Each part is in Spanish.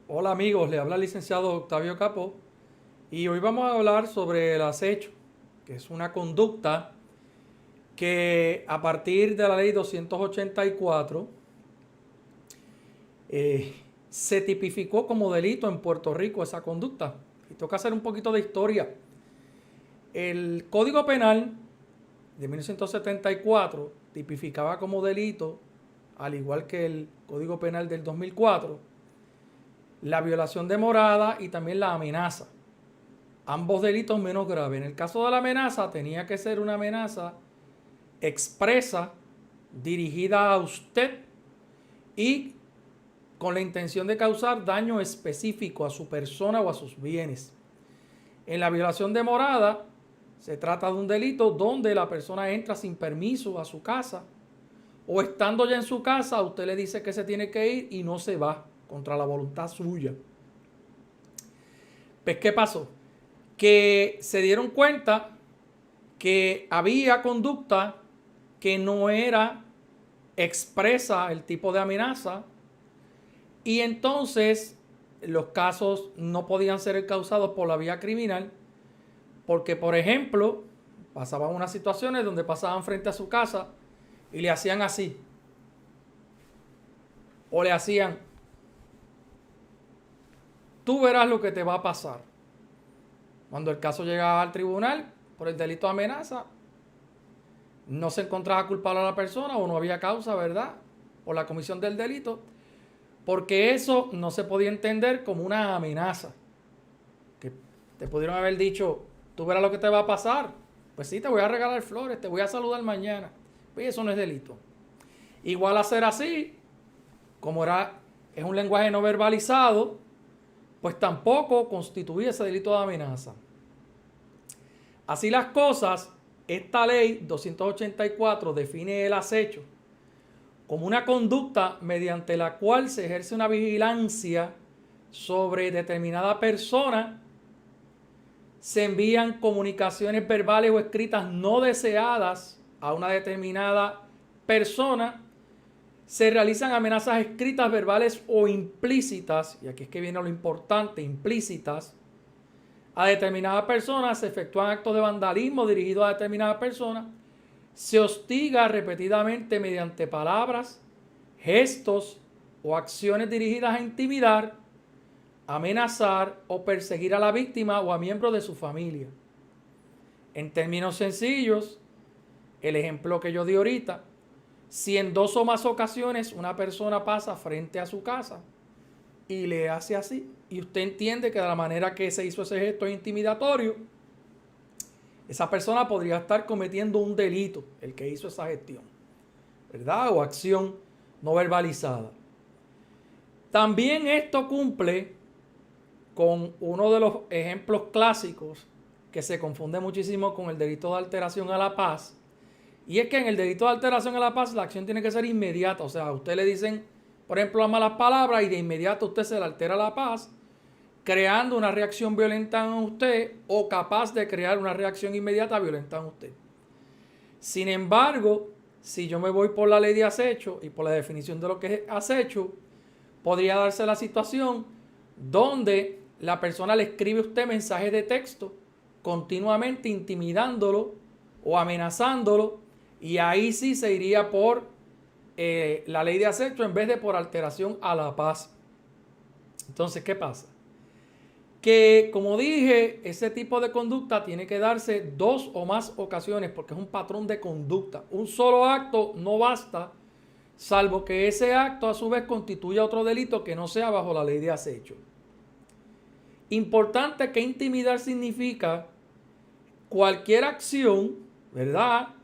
Hola amigos, le habla el licenciado Octavio Capó y hoy vamos a hablar sobre el acecho, que es una conducta que a partir de la ley 284 eh, se tipificó como delito en Puerto Rico esa conducta. Y toca hacer un poquito de historia. El Código Penal de 1974 tipificaba como delito, al igual que el Código Penal del 2004, la violación de morada y también la amenaza. Ambos delitos menos graves. En el caso de la amenaza, tenía que ser una amenaza expresa, dirigida a usted y con la intención de causar daño específico a su persona o a sus bienes. En la violación de morada, se trata de un delito donde la persona entra sin permiso a su casa o estando ya en su casa, usted le dice que se tiene que ir y no se va contra la voluntad suya. Pues, ¿qué pasó? Que se dieron cuenta que había conducta que no era expresa el tipo de amenaza y entonces los casos no podían ser causados por la vía criminal porque, por ejemplo, pasaban unas situaciones donde pasaban frente a su casa y le hacían así o le hacían, tú verás lo que te va a pasar. Cuando el caso llegaba al tribunal por el delito de amenaza, no se encontraba culpable a la persona o no había causa, ¿verdad? Por la comisión del delito, porque eso no se podía entender como una amenaza. Que te pudieron haber dicho, tú verás lo que te va a pasar. Pues sí, te voy a regalar flores, te voy a saludar mañana. Pues eso no es delito. Igual a ser así, como es un lenguaje no verbalizado, pues tampoco constituye ese delito de amenaza. Así las cosas, esta ley 284 define el acecho como una conducta mediante la cual se ejerce una vigilancia sobre determinada persona, se envían comunicaciones verbales o escritas no deseadas a una determinada persona, se realizan amenazas escritas, verbales o implícitas, y aquí es que viene lo importante, implícitas, a determinadas personas, se efectúan actos de vandalismo dirigidos a determinadas personas, se hostiga repetidamente mediante palabras, gestos o acciones dirigidas a intimidar, amenazar o perseguir a la víctima o a miembros de su familia. En términos sencillos, el ejemplo que yo di ahorita, si en 2 o más ocasiones una persona pasa frente a su casa y le hace así, y usted entiende que de la manera que se hizo ese gesto es intimidatorio, esa persona podría estar cometiendo un delito, el que hizo esa gestión, ¿verdad? O acción no verbalizada. También esto cumple con uno de los ejemplos clásicos que se confunde muchísimo con el delito de alteración a la paz. Y es que en el delito de alteración a la paz la acción tiene que ser inmediata. O sea, a usted le dicen, por ejemplo, las malas palabras y de inmediato usted se le altera la paz, creando una reacción violenta en usted o capaz de crear una reacción inmediata violenta en usted. Sin embargo, si yo me voy por la ley de acecho y por la definición de lo que es acecho, podría darse la situación donde la persona le escribe a usted mensajes de texto continuamente intimidándolo o amenazándolo, y ahí sí se iría por la ley de acecho en vez de por alteración a la paz. Entonces, ¿qué pasa? Que, como dije, ese tipo de conducta tiene que darse 2 o más ocasiones porque es un patrón de conducta. Un solo acto no basta, salvo que ese acto a su vez constituya otro delito que no sea bajo la ley de acecho. Importante que intimidar significa cualquier acción, ¿verdad?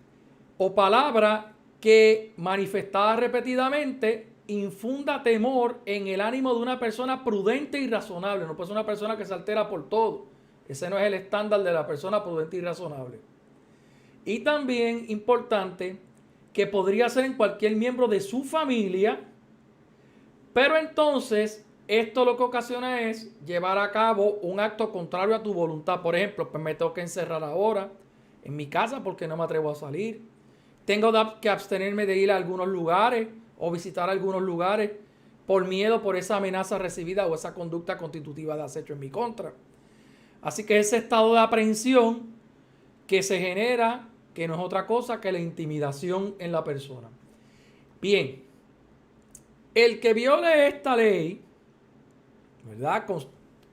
O palabra que manifestada repetidamente infunda temor en el ánimo de una persona prudente y razonable. No puede ser una persona que se altera por todo. Ese no es el estándar de la persona prudente y razonable. Y también importante que podría ser en cualquier miembro de su familia, pero entonces esto lo que ocasiona es llevar a cabo un acto contrario a tu voluntad. Por ejemplo, pues me tengo que encerrar ahora en mi casa porque no me atrevo a salir. Tengo que abstenerme de ir a algunos lugares o visitar algunos lugares por miedo por esa amenaza recibida o esa conducta constitutiva de acecho en mi contra. Así que ese estado de aprehensión que se genera, que no es otra cosa que la intimidación en la persona. Bien, el que viole esta ley, ¿verdad?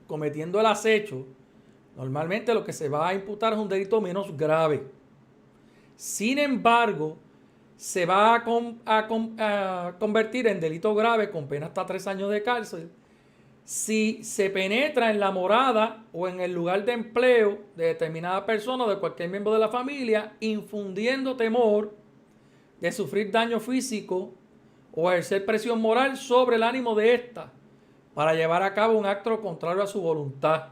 Cometiendo el acecho, normalmente lo que se va a imputar es un delito menos grave. Sin embargo, se va a convertir en delito grave con pena hasta 3 años de cárcel si se penetra en la morada o en el lugar de empleo de determinada persona o de cualquier miembro de la familia, infundiendo temor de sufrir daño físico o ejercer presión moral sobre el ánimo de ésta para llevar a cabo un acto contrario a su voluntad.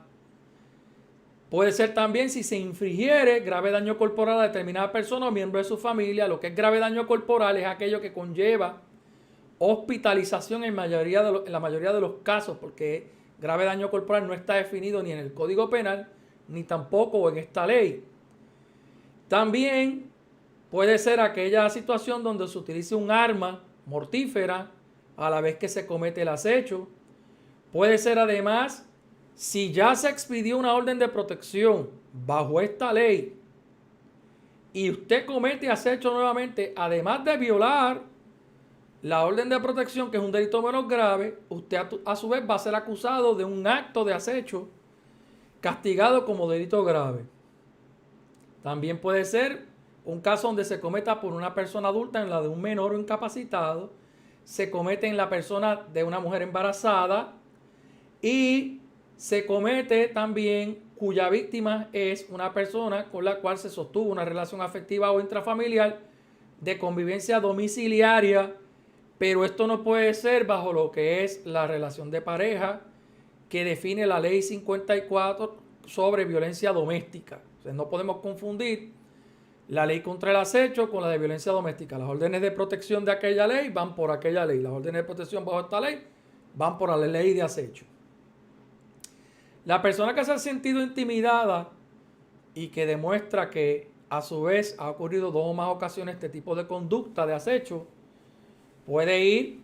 Puede ser también si se infringiere grave daño corporal a determinada persona o miembro de su familia. Lo que es grave daño corporal es aquello que conlleva hospitalización en la mayoría de los casos, porque grave daño corporal no está definido ni en el Código Penal, ni tampoco en esta ley. También puede ser aquella situación donde se utilice un arma mortífera a la vez que se comete el acecho. Puede ser además, si ya se expidió una orden de protección bajo esta ley y usted comete acecho nuevamente, además de violar la orden de protección, que es un delito menos grave, usted a su vez va a ser acusado de un acto de acecho castigado como delito grave. También puede ser un caso donde se cometa por una persona adulta en la de un menor o incapacitado, se comete en la persona de una mujer embarazada y se comete también cuya víctima es una persona con la cual se sostuvo una relación afectiva o intrafamiliar de convivencia domiciliaria, pero esto no puede ser bajo lo que es la relación de pareja que define la ley 54 sobre violencia doméstica. O sea, no podemos confundir la ley contra el acecho con la de violencia doméstica. Las órdenes de protección de aquella ley van por aquella ley. Las órdenes de protección bajo esta ley van por la ley de acecho. La persona que se ha sentido intimidada y que demuestra que a su vez ha ocurrido 2 o más ocasiones este tipo de conducta de acecho, puede ir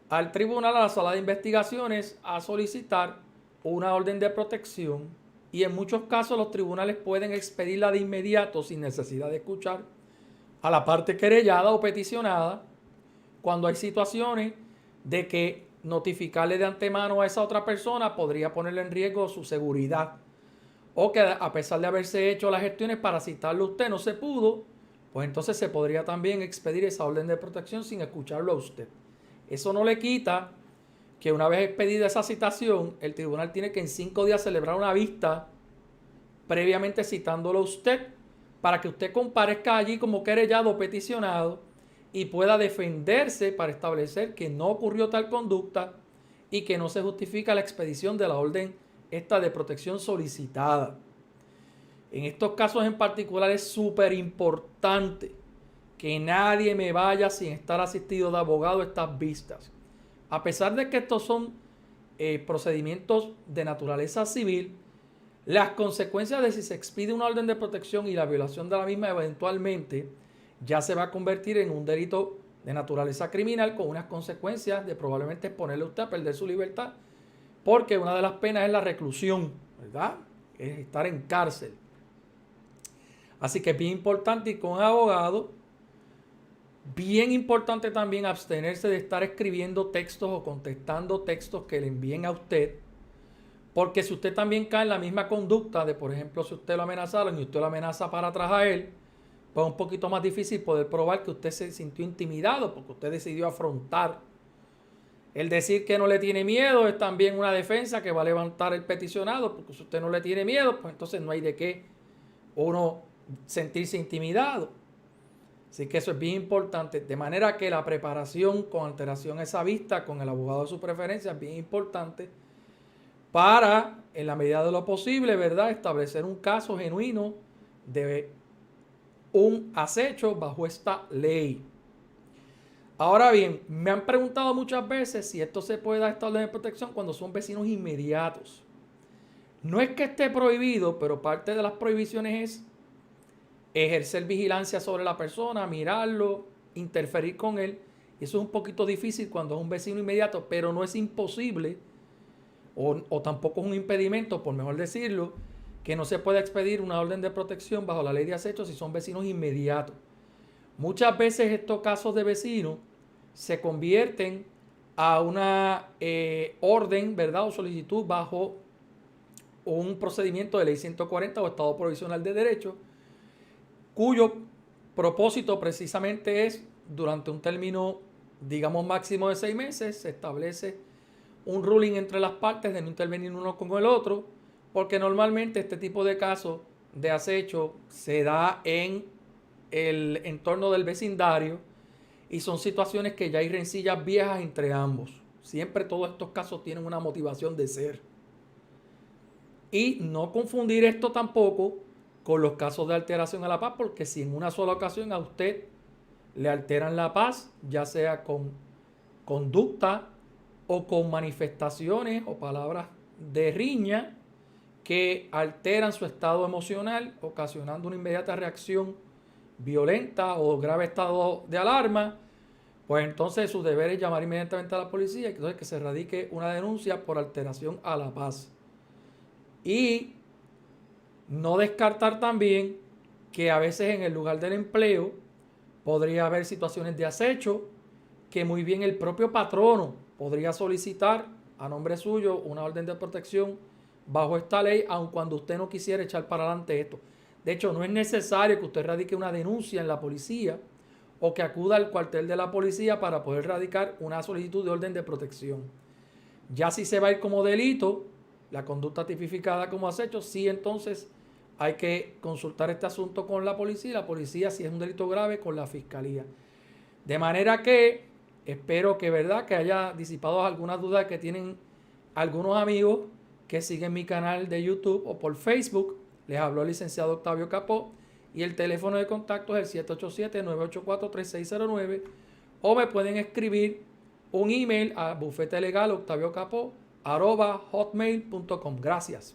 al tribunal, a la sala de investigaciones, a solicitar una orden de protección, y en muchos casos los tribunales pueden expedirla de inmediato sin necesidad de escuchar a la parte querellada o peticionada cuando hay situaciones de que notificarle de antemano a esa otra persona podría ponerle en riesgo su seguridad, o que a pesar de haberse hecho las gestiones para citarlo a usted no se pudo, pues entonces se podría también expedir esa orden de protección sin escucharlo a usted. Eso no le quita que una vez expedida esa citación, el tribunal tiene que en 5 días celebrar una vista previamente citándolo a usted para que usted comparezca allí como querellado o peticionado y pueda defenderse para establecer que no ocurrió tal conducta y que no se justifica la expedición de la orden esta de protección solicitada. En estos casos en particular es súper importante que nadie me vaya sin estar asistido de abogado a estas vistas. A pesar de que estos son procedimientos de naturaleza civil, las consecuencias de si se expide una orden de protección y la violación de la misma eventualmente ya se va a convertir en un delito de naturaleza criminal con unas consecuencias de probablemente exponerle a usted a perder su libertad, porque una de las penas es la reclusión, ¿verdad? Es estar en cárcel. Así que es bien importante ir con abogado. Bien importante también abstenerse de estar escribiendo textos o contestando textos que le envíen a usted, porque si usted también cae en la misma conducta de, por ejemplo, si usted lo amenazaron y usted lo amenaza para atrás a él, pues es un poquito más difícil poder probar que usted se sintió intimidado porque usted decidió afrontar. El decir que no le tiene miedo es también una defensa que va a levantar el peticionado, porque si usted no le tiene miedo, pues entonces no hay de qué uno sentirse intimidado. Así que eso es bien importante, de manera que la preparación con alteración a esa vista con el abogado de su preferencia es bien importante para, en la medida de lo posible, ¿verdad?, establecer un caso genuino de un acecho bajo esta ley. Ahora bien, me han preguntado muchas veces si esto se puede dar esta orden de protección cuando son vecinos inmediatos. No es que esté prohibido, pero parte de las prohibiciones es ejercer vigilancia sobre la persona, mirarlo, interferir con él Y eso es un poquito difícil cuando es un vecino inmediato, pero no es imposible, o tampoco es un impedimento, por mejor decirlo, que no se pueda expedir una orden de protección bajo la ley de acecho si son vecinos inmediatos. Muchas veces estos casos de vecinos se convierten a una orden, ¿verdad? O solicitud bajo un procedimiento de ley 140 o estado provisional de derecho, cuyo propósito precisamente es, durante un término, digamos, máximo de 6 meses, se establece un ruling entre las partes de no intervenir uno con el otro, porque normalmente este tipo de casos de acecho se da en el entorno del vecindario y son situaciones que ya hay rencillas viejas entre ambos. Siempre todos estos casos tienen una motivación de ser. Y no confundir esto tampoco con los casos de alteración a la paz, porque si en una sola ocasión a usted le alteran la paz, ya sea con conducta o con manifestaciones o palabras de riña que alteran su estado emocional, ocasionando una inmediata reacción violenta o grave estado de alarma, pues entonces su deber es llamar inmediatamente a la policía y entonces que se radique una denuncia por alteración a la paz. Y no descartar también que a veces en el lugar del empleo podría haber situaciones de acecho que muy bien el propio patrono podría solicitar a nombre suyo una orden de protección bajo esta ley, aun cuando usted no quisiera echar para adelante esto. De hecho, no es necesario que usted radique una denuncia en la policía o que acuda al cuartel de la policía para poder radicar una solicitud de orden de protección. Ya si se va a ir como delito, la conducta tipificada como acecho, sí, entonces hay que consultar este asunto con la policía y la policía, si es un delito grave, con la fiscalía. De manera que espero que, ¿verdad?, que haya disipado algunas dudas que tienen algunos amigos que siguen mi canal de YouTube o por Facebook. Les habló el licenciado Octavio Capó y el teléfono de contacto es el 787-984-3609 o me pueden escribir un email a bufetelegaloctaviocapó@hotmail.com. Gracias.